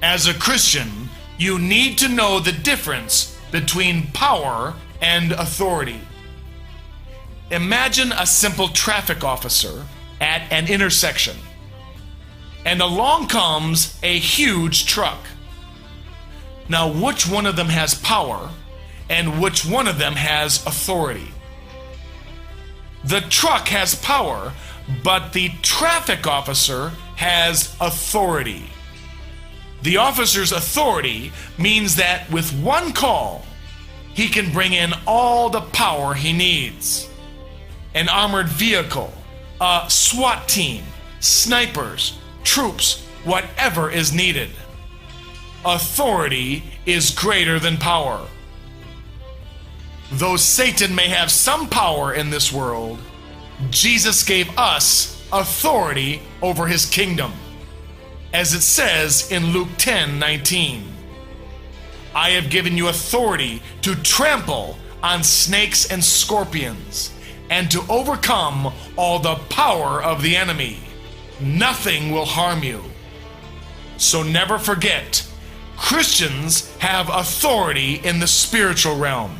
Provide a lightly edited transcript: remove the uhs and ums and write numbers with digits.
As a Christian, you need to know the difference between power and authority. Imagine a simple traffic officer at an intersection, and along comes a huge truck. Now, which one of them has power and which one of them has authority? The truck has power, but the traffic officer has authority. The officer's authority means that with one call, he can bring in all the power he needs. An armored vehicle, a SWAT team, snipers, troops, whatever is needed. Authority is greater than power. Though Satan may have some power in this world, Jesus gave us authority over his kingdom. As it says in Luke 10:19, I have given you authority to trample on snakes and scorpions, and to overcome all the power of the enemy. Nothing will harm you. So never forget, Christians have authority in the spiritual realm.